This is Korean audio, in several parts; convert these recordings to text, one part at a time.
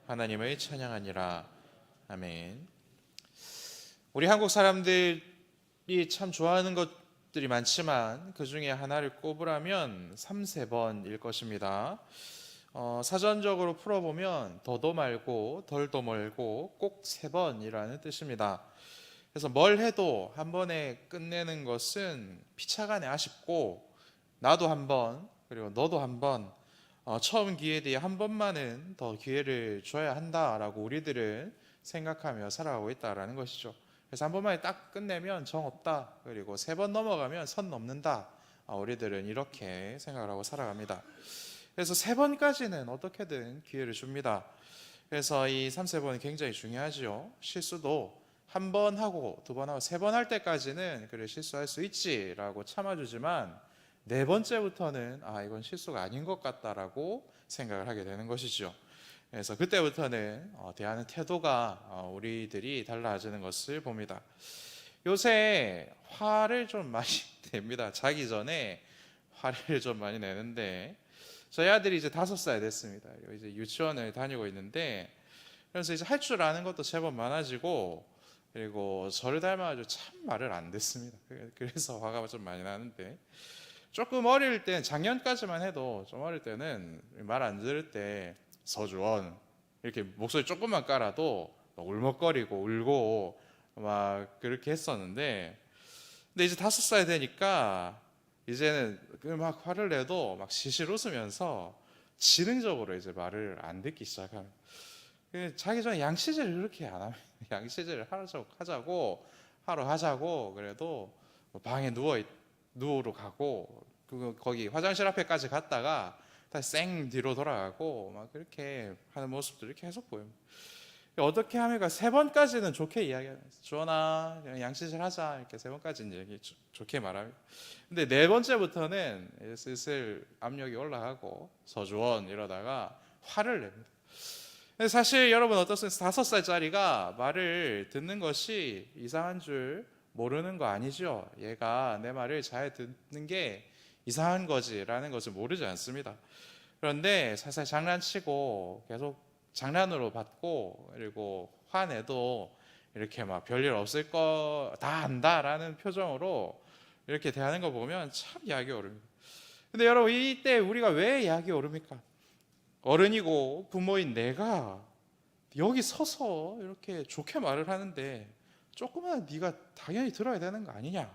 하나님의 찬양하니라. 아멘. 우리 한국 사람들이 참 좋아하는 것들이 많지만 그 중에 하나를 꼽으라면 3-4번일 것입니다. 사전적으로 풀어보면 더도 말고 덜도 멀고 꼭 3번이라는 뜻입니다. 그래서 뭘 해도 한 번에 끝내는 것은 피차간에 아쉽고, 나도 한 번, 그리고 너도 한 번, 처음 기회 뒤에 한 번만은 더 기회를 줘야 한다라고 우리들은 생각하며 살아가고 있다라는 것이죠. 그래서 한 번만에 딱 끝내면 정 없다, 그리고 3번 넘어가면 선 넘는다, 우리들은 이렇게 생각을 하고 살아갑니다. 그래서 3번까지는 어떻게든 기회를 줍니다. 그래서 이 3-4번이 굉장히 중요하지요. 실수도 한 번 하고 2번 하고 3번 할 때까지는 그래 실수할 수 있지라고 참아주지만 4번째부터는 이건 실수가 아닌 것 같다라고 생각을 하게 되는 것이죠. 그래서 그때부터는 대하는 태도가 우리들이 달라지는 것을 봅니다. 요새 화를 좀 많이 냅니다. 자기 전에 화를 좀 많이 내는데, 저희 아들이 이제 5살 됐습니다. 이제 유치원을 다니고 있는데, 그래서 이제 할 줄 아는 것도 제법 많아지고, 그리고 저를 닮아가지고 참 말을 안 듣습니다. 그래서 화가 좀 많이 나는데, 조금 어릴 때, 작년까지만 해도 좀 어릴 때는 말 안 들을 때 서주원 이렇게 목소리 조금만 깔아도 막 울먹거리고 울고 막 그렇게 했었는데, 근데 이제 5살 되니까 이제는 막 화를 내도 막 시실 웃으면서 지능적으로 이제 말을 안 듣기 시작합니다. 자기 전에 양치질을 그렇게 안 하면 양치질을 하러 하자고 그래도 방에 누우러 가고, 거기 화장실 앞에까지 갔다가 다시 쌩 뒤로 돌아가고 막 그렇게 하는 모습도 이렇게 계속 보입니다. 어떻게 하면 3번까지는 좋게 이야기합니다. 주원아, 양치질 하자, 이렇게 3번까지는 얘기 좋게 말합니다. 근데 4번째부터는 슬슬 압력이 올라가고 서주원 이러다가 화를 냅니다. 사실 여러분 어떻습니까? 5살짜리가 말을 듣는 것이 이상한 줄 모르는 거 아니죠? 얘가 내 말을 잘 듣는 게 이상한 거지라는 것을 모르지 않습니다. 그런데 살살 장난치고 계속 장난으로 받고, 그리고 화내도 이렇게 막 별일 없을 거 다 안다라는 표정으로 이렇게 대하는 거 보면 참 이해하기 어렵습니다. 근데 여러분, 이때 우리가 왜 이해하기 어렵니까? 어른이고 부모인 내가 여기 서서 이렇게 좋게 말을 하는데 조금만 네가 당연히 들어야 되는 거 아니냐?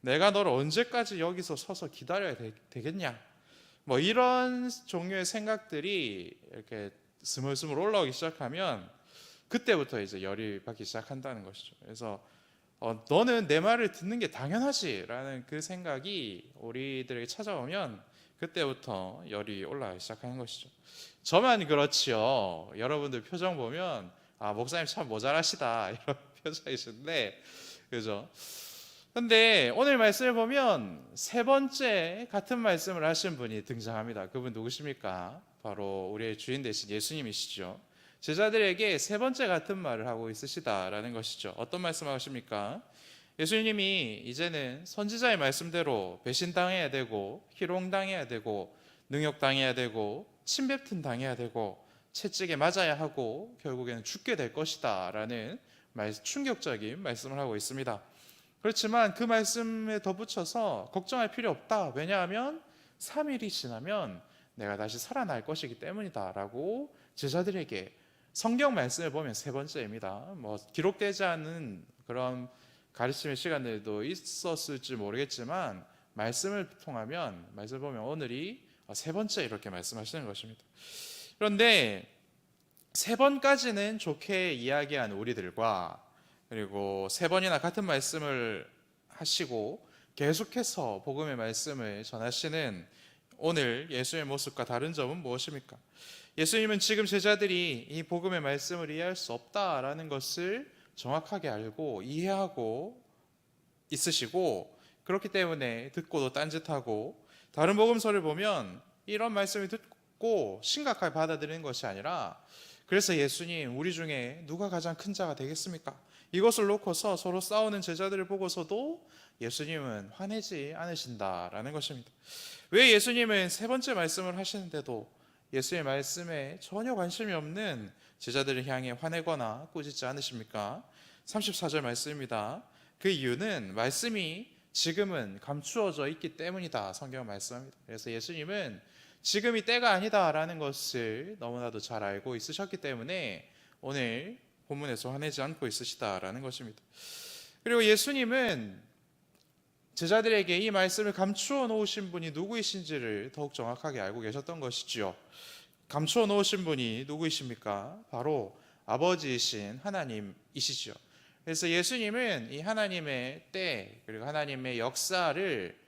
내가 너를 언제까지 여기서 서서 기다려야 되겠냐? 뭐 이런 종류의 생각들이 이렇게 스물스물 올라오기 시작하면 그때부터 이제 열이 받기 시작한다는 것이죠. 그래서 너는 내 말을 듣는 게 당연하지라는 그 생각이 우리들에게 찾아오면 그때부터 열이 올라가기 시작하는 것이죠. 저만 그렇지요. 여러분들 표정 보면 목사님 참 모자라시다 이런 표정이신데, 그죠? 근데 오늘 말씀을 보면 3번째 같은 말씀을 하신 분이 등장합니다. 그분 누구십니까? 바로 우리의 주인 되신 예수님이시죠. 제자들에게 3번째 같은 말을 하고 있으시다라는 것이죠. 어떤 말씀 하십니까? 예수님이 이제는 선지자의 말씀대로 배신당해야 되고, 희롱당해야 되고, 능욕당해야 되고, 침뱉음 당해야 되고, 채찍에 맞아야 하고, 결국에는 죽게 될 것이다 라는 충격적인 말씀을 하고 있습니다. 그렇지만 그 말씀에 덧붙여서 걱정할 필요 없다. 왜냐하면 3일이 지나면 내가 다시 살아날 것이기 때문이다 라고 제자들에게, 성경 말씀을 보면 3번째입니다. 뭐 기록되지 않은 그런 가르침의 시간들도 있었을지 모르겠지만 말씀을 통하면, 말씀을 보면 오늘이 3번째 이렇게 말씀하시는 것입니다. 그런데 3번까지는 좋게 이야기한 우리들과, 그리고 3번이나 같은 말씀을 하시고 계속해서 복음의 말씀을 전하시는 오늘 예수의 모습과 다른 점은 무엇입니까? 예수님은 지금 제자들이 이 복음의 말씀을 이해할 수 없다라는 것을 정확하게 알고 이해하고 있으시고, 그렇기 때문에 듣고도 딴짓하고, 다른 복음서를 보면 이런 말씀을 듣고 심각하게 받아들이는 것이 아니라, 그래서 예수님, 우리 중에 누가 가장 큰 자가 되겠습니까? 이것을 놓고서 서로 싸우는 제자들을 보고서도 예수님은 화내지 않으신다라는 것입니다. 왜 예수님은 3번째 말씀을 하시는데도 예수의 말씀에 전혀 관심이 없는 제자들을 향해 화내거나 꾸짖지 않으십니까? 34절 말씀입니다. 그 이유는 말씀이 지금은 감추어져 있기 때문이다. 성경은 말씀합니다. 그래서 예수님은 지금이 때가 아니다라는 것을 너무나도 잘 알고 있으셨기 때문에 오늘 본문에서 화내지 않고 있으시다라는 것입니다. 그리고 예수님은 제자들에게 이 말씀을 감추어 놓으신 분이 누구이신지를 더욱 정확하게 알고 계셨던 것이지요. 감추어 놓으신 분이 누구이십니까? 바로 아버지이신 하나님이시지요. 그래서 예수님은 이 하나님의 때 그리고 하나님의 역사를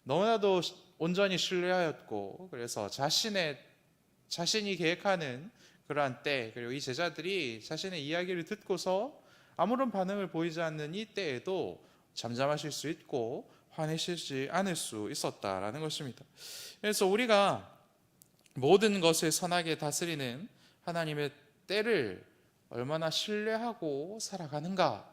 너무나도 온전히 신뢰하였고, 그래서 자신이 계획하는 그러한 때, 그리고 이 제자들이 자신의 이야기를 듣고서 아무런 반응을 보이지 않는 이 때에도 잠잠하실 수 있고 화내시지 않을 수 있었다라는 것입니다. 그래서 우리가 모든 것을 선하게 다스리는 하나님의 때를 얼마나 신뢰하고 살아가는가,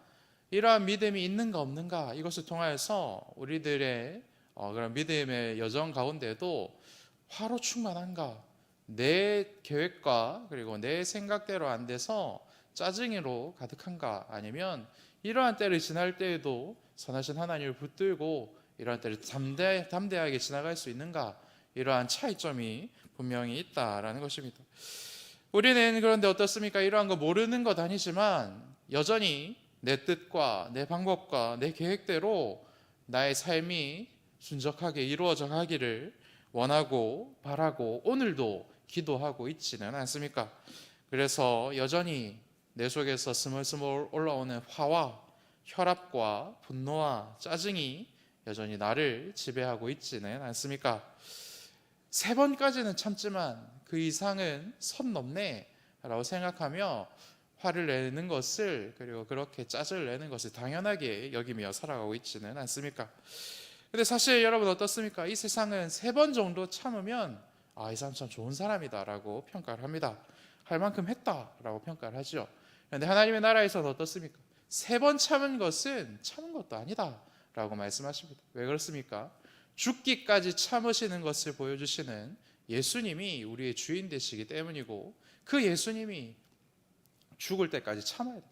이러한 믿음이 있는가 없는가, 이것을 통하여서 우리들의 그런 믿음의 여정 가운데도 화로 충만한가, 내 계획과 그리고 내 생각대로 안 돼서 짜증으로 가득한가, 아니면 이러한 때를 지날 때에도 선하신 하나님을 붙들고 이러한 때를 담대하게 지나갈 수 있는가, 이러한 차이점이 분명히 있다라는 것입니다. 우리는 그런데 어떻습니까? 이러한 거 모르는 것 아니지만 여전히 내 뜻과 내 방법과 내 계획대로 나의 삶이 순적하게 이루어져 가기를 원하고 바라고 오늘도 기도하고 있지는 않습니까? 그래서 여전히 내 속에서 스멀스멀 올라오는 화와 혈압과 분노와 짜증이 여전히 나를 지배하고 있지는 않습니까? 3번까지는 참지만 그 이상은 선 넘네 라고 생각하며 화를 내는 것을, 그리고 그렇게 짜증을 내는 것을 당연하게 여기며 살아가고 있지는 않습니까? 근데 사실 여러분 어떻습니까? 이 세상은 3번 정도 참으면 이 사람 참 좋은 사람이다 라고 평가를 합니다. 할 만큼 했다 라고 평가를 하죠. 그런데 하나님의 나라에서는 어떻습니까? 3번 참은 것은 참은 것도 아니다 라고 말씀하십니다. 왜 그렇습니까? 죽기까지 참으시는 것을 보여주시는 예수님이 우리의 주인 되시기 때문이고, 그 예수님이 죽을 때까지 참아야 돼.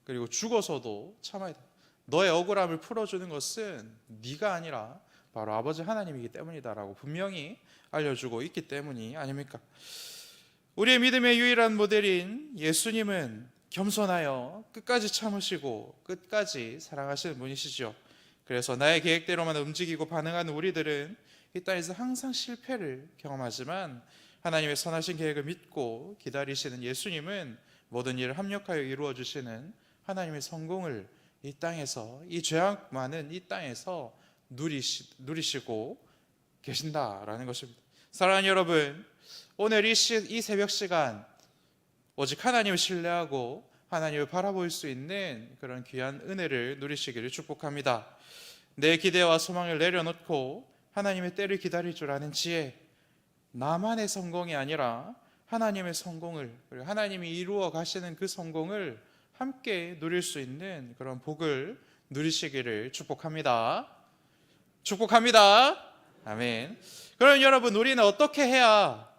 그리고 죽어서도 참아야 돼. 너의 억울함을 풀어주는 것은 네가 아니라 바로 아버지 하나님이기 때문이다라고 분명히 알려주고 있기 때문이 아닙니까? 우리의 믿음의 유일한 모델인 예수님은 겸손하여 끝까지 참으시고 끝까지 사랑하시는 분이시죠. 그래서 나의 계획대로만 움직이고 반응하는 우리들은 이 땅에서 항상 실패를 경험하지만 하나님의 선하신 계획을 믿고 기다리시는 예수님은 모든 일을 합력하여 이루어 주시는 하나님의 성공을 이 땅에서, 이 죄악 많은 이 땅에서 누리시고 계신다라는 것입니다. 사랑하는 여러분, 오늘 이 새벽 시간 오직 하나님을 신뢰하고 하나님을 바라볼 수 있는 그런 귀한 은혜를 누리시기를 축복합니다. 내 기대와 소망을 내려놓고 하나님의 때를 기다릴 줄 아는 지혜, 나만의 성공이 아니라 하나님의 성공을, 그리고 하나님이 이루어 가시는 그 성공을 함께 누릴 수 있는 그런 복을 누리시기를 축복합니다. 축복합니다. 아멘. 그럼 여러분, 우리는 어떻게 해야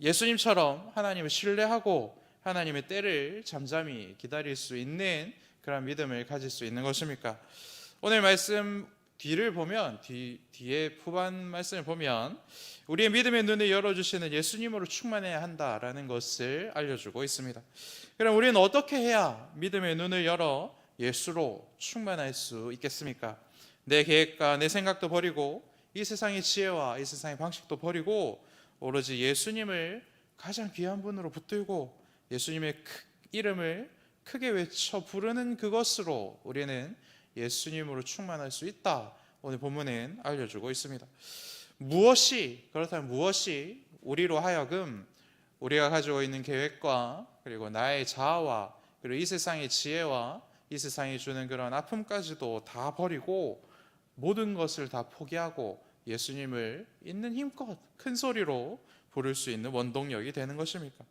예수님처럼 하나님을 신뢰하고 하나님의 때를 잠잠히 기다릴 수 있는 그런 믿음을 가질 수 있는 것입니까? 오늘 말씀 뒤를 보면, 뒤에 후반 말씀을 보면 우리의 믿음의 눈을 열어주시는 예수님으로 충만해야 한다라는 것을 알려주고 있습니다. 그럼 우리는 어떻게 해야 믿음의 눈을 열어 예수로 충만할 수 있겠습니까? 내 계획과 내 생각도 버리고 이 세상의 지혜와 이 세상의 방식도 버리고 오로지 예수님을 가장 귀한 분으로 붙들고 예수님의 이름을 크게 외쳐 부르는 그것으로 우리는 예수님으로 충만할 수 있다. 오늘 본문은 알려주고 있습니다. 그렇다면 무엇이 우리로 하여금 우리가 가지고 있는 계획과 그리고 나의 자아와 그리고 이 세상의 지혜와 이 세상이 주는 그런 아픔까지도 다 버리고 모든 것을 다 포기하고 예수님을 있는 힘껏 큰 소리로 부를 수 있는 원동력이 되는 것입니까?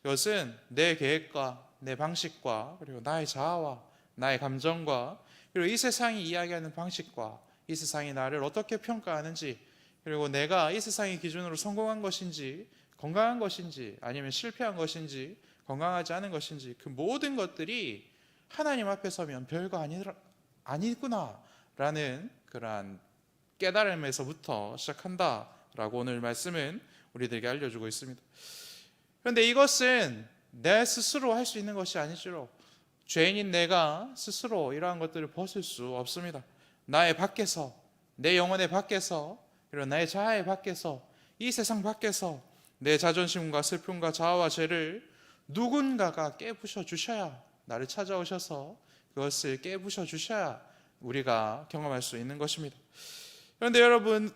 이것은 내 계획과 내 방식과 그리고 나의 자아와 나의 감정과 그리고 이 세상이 이야기하는 방식과 이 세상이 나를 어떻게 평가하는지, 그리고 내가 이 세상의 기준으로 성공한 것인지 건강한 것인지 아니면 실패한 것인지 건강하지 않은 것인지 그 모든 것들이 하나님 앞에 서면 별거 아니구나라는 그러한 깨달음에서부터 시작한다라고 오늘 말씀은 우리들에게 알려주고 있습니다. 그런데 이것은 내 스스로 할 수 있는 것이 아니지로 죄인인 내가 스스로 이러한 것들을 벗을 수 없습니다. 나의 밖에서, 내 영혼의 밖에서, 그리고 나의 자아의 밖에서, 이 세상 밖에서 내 자존심과 슬픔과 자아와 죄를 누군가가 깨부셔 주셔야, 나를 찾아오셔서 그것을 깨부셔 주셔야 우리가 경험할 수 있는 것입니다. 그런데 여러분,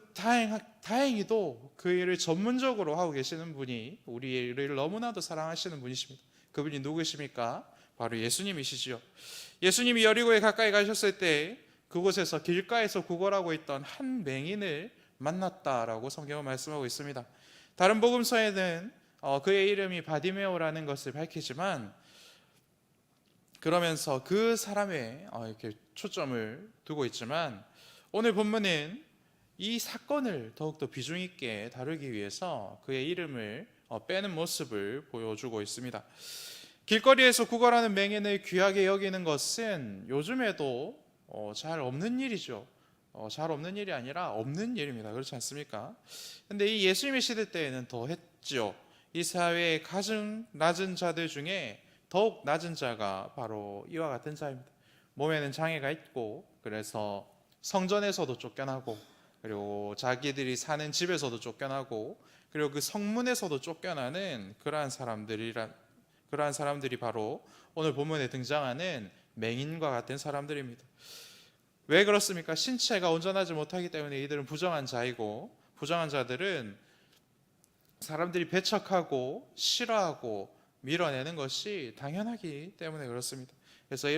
다행히도 그 일을 전문적으로 하고 계시는 분이 우리를 너무나도 사랑하시는 분이십니다. 그분이 누구십니까? 바로 예수님이시지요. 예수님이 여리고에 가까이 가셨을 때 그곳에서 길가에서 구걸하고 있던 한 맹인을 만났다라고 성경은 말씀하고 있습니다. 다른 복음서에는 그의 이름이 바디메오라는 것을 밝히지만, 그러면서 그 사람에 이렇게 초점을 두고 있지만, 오늘 본문은 이 사건을 더욱더 비중 있게 다루기 위해서 그의 이름을 빼는 모습을 보여주고 있습니다. 길거리에서 구걸하는 맹인을 귀하게 여기는 것은 요즘에도 잘 없는 일이죠. 잘 없는 일이 아니라 없는 일입니다. 그렇지 않습니까? 근데 이 예수님의 시대 때에는 더 했죠. 이 사회의 가장 낮은 자들 중에 더욱 낮은 자가 바로 이와 같은 자입니다. 몸에는 장애가 있고, 그래서 성전에서도 쫓겨나고, 그리고 자기들이 사는 집에서도 쫓겨나고, 그리고 그 성문에서도 쫓겨나는 그러한 사람들이 바로 오늘 본문에 등장하는 맹인과 같은 사람들입니다. 왜 그렇습니까? 신체가 온전하지 못하기 때문에 이들은 부정한 자이고, 부정한 자들은 사람들이 배척하고 싫어하고 밀어내는 것이 당연하기 때문에 그렇습니다. 그래서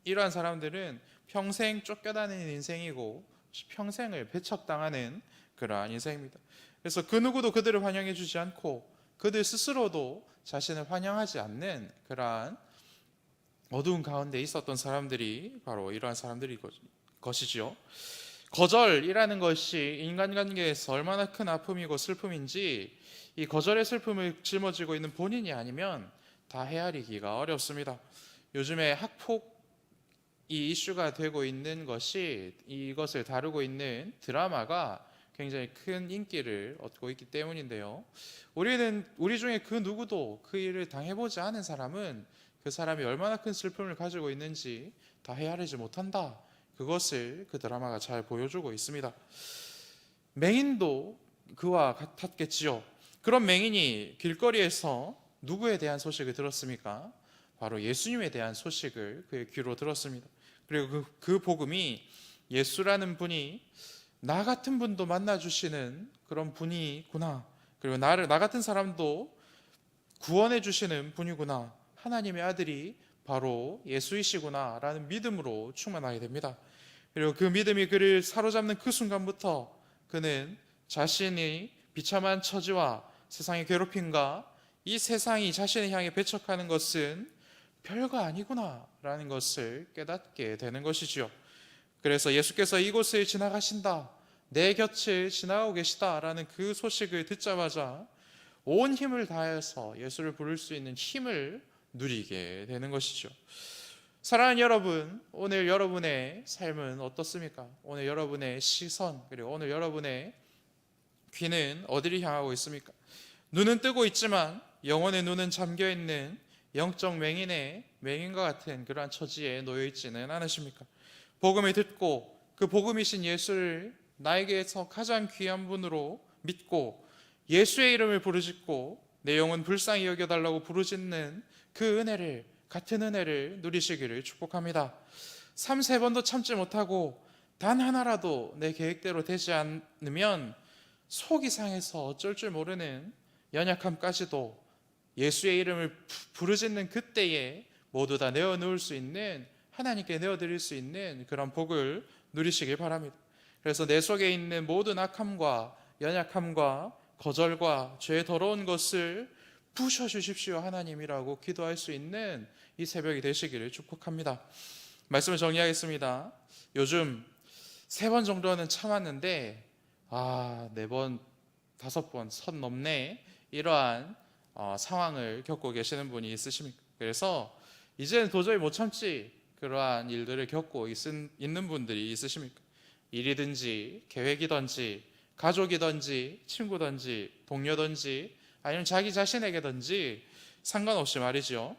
이러한 사람들은 평생 쫓겨다니는 인생이고 평생을 배척당하는 그러한 인생입니다. 그래서 그 누구도 그들을 환영해 주지 않고 그들 스스로도 자신을 환영하지 않는 그러한 어두운 가운데 있었던 사람들이 바로 이러한 사람들이 것이지요. 거절이라는 것이 인간관계에서 얼마나 큰 아픔이고 슬픔인지, 이 거절의 슬픔을 짊어지고 있는 본인이 아니면 다 헤아리기가 어렵습니다. 요즘에 학폭이 이슈가 되고 있는 것이, 이것을 다루고 있는 드라마가 굉장히 큰 인기를 얻고 있기 때문인데요. 우리 중에 그 누구도 그 일을 당해보지 않은 사람은 그 사람이 얼마나 큰 슬픔을 가지고 있는지 다 헤아리지 못한다. 그것을 그 드라마가 잘 보여주고 있습니다. 맹인도 그와 같았겠지요. 그런 맹인이 길거리에서 누구에 대한 소식을 들었습니까? 바로 예수님에 대한 소식을 그의 귀로 들었습니다. 그리고 그 복음이 예수라는 분이 나 같은 분도 만나주시는 그런 분이구나, 그리고 나 같은 사람도 구원해 주시는 분이구나, 하나님의 아들이 바로 예수이시구나 라는 믿음으로 충만하게 됩니다. 그리고 그 믿음이 그를 사로잡는 그 순간부터 그는 자신이 비참한 처지와 세상의 괴롭힘과 이 세상이 자신을 향해 배척하는 것은 별거 아니구나 라는 것을 깨닫게 되는 것이지요. 그래서 예수께서 이곳을 지나가신다, 내 곁을 지나가고 계시다 라는 그 소식을 듣자마자 온 힘을 다해서 예수를 부를 수 있는 힘을 누리게 되는 것이죠. 사랑하는 여러분, 오늘 여러분의 삶은 어떻습니까? 오늘 여러분의 시선, 그리고 오늘 여러분의 귀는 어디를 향하고 있습니까? 눈은 뜨고 있지만 영혼의 눈은 잠겨있는 영적 맹인과 같은 그러한 처지에 놓여 있지는 않으십니까? 복음을 듣고 그 복음이신 예수를 나에게서 가장 귀한 분으로 믿고 예수의 이름을 부르짖고 내 영혼 불쌍히 여겨달라고 부르짖는 그 은혜를, 같은 은혜를 누리시기를 축복합니다. 3-3번도 참지 못하고 단 하나라도 내 계획대로 되지 않으면 속이 상해서 어쩔 줄 모르는 연약함까지도 예수의 이름을 부르짖는 그때에 모두 다 내어놓을 수 있는, 하나님께 내어드릴 수 있는 그런 복을 누리시길 바랍니다. 그래서 내 속에 있는 모든 악함과 연약함과 거절과 죄의 더러운 것을 부셔주십시오 하나님이라고 기도할 수 있는 이 새벽이 되시기를 축복합니다. 말씀을 정리하겠습니다. 요즘 3번 정도는 참았는데 4번, 5번 선 넘네, 이러한 상황을 겪고 계시는 분이 있으십니까? 그래서 이제는 도저히 못 참지, 그러한 일들을 겪고 있는 분들이 있으십니까? 일이든지 계획이든지 가족이든지 친구든지 동료든지 아니면 자기 자신에게든지 상관없이 말이죠.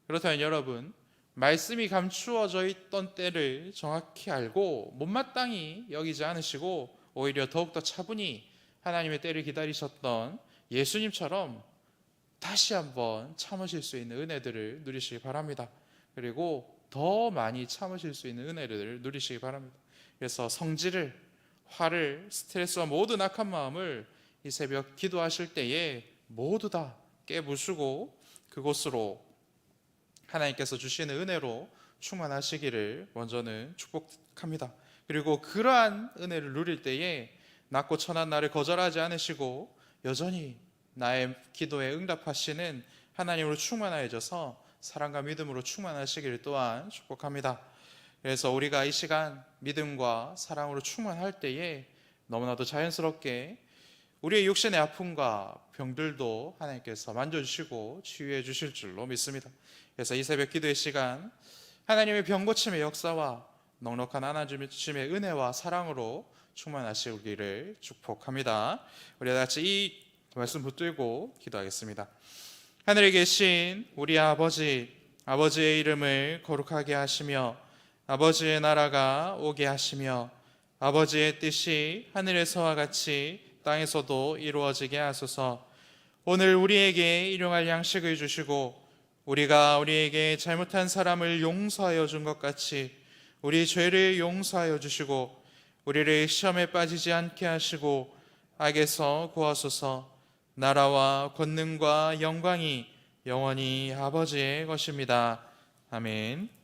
그렇다면 여러분, 말씀이 감추어져 있던 때를 정확히 알고 못마땅히 여기지 않으시고 오히려 더욱더 차분히 하나님의 때를 기다리셨던 예수님처럼 다시 한번 참으실 수 있는 은혜들을 누리시기 바랍니다. 그리고 더 많이 참으실 수 있는 은혜를 누리시기 바랍니다. 그래서 성질을, 화를, 스트레스와 모든 악한 마음을 이 새벽 기도하실 때에 모두 다 깨부수고 그곳으로 하나님께서 주시는 은혜로 충만하시기를 먼저는 축복합니다. 그리고 그러한 은혜를 누릴 때에 낮고 천한 나를 거절하지 않으시고 여전히 나의 기도에 응답하시는 하나님으로 충만하여져서 사랑과 믿음으로 충만하시기를 또한 축복합니다. 그래서 우리가 이 시간 믿음과 사랑으로 충만할 때에 너무나도 자연스럽게 우리의 육신의 아픔과 병들도 하나님께서 만져주시고 치유해 주실 줄로 믿습니다. 그래서 이 새벽 기도의 시간 하나님의 병고침의 역사와 넉넉한 하나님의 은혜와 사랑으로 충만하시기를 축복합니다. 우리 다 같이 이 말씀 붙들고 기도하겠습니다. 하늘에 계신 우리 아버지, 아버지의 이름을 거룩하게 하시며 아버지의 나라가 오게 하시며 아버지의 뜻이 하늘에서와 같이 땅에서도 이루어지게 하소서. 오늘 우리에게 일용할 양식을 주시고 우리가 우리에게 잘못한 사람을 용서하여 준 것 같이 우리 죄를 용서하여 주시고 우리를 시험에 빠지지 않게 하시고 악에서 구하소서. 나라와 권능과 영광이 영원히 아버지의 것입니다. 아멘.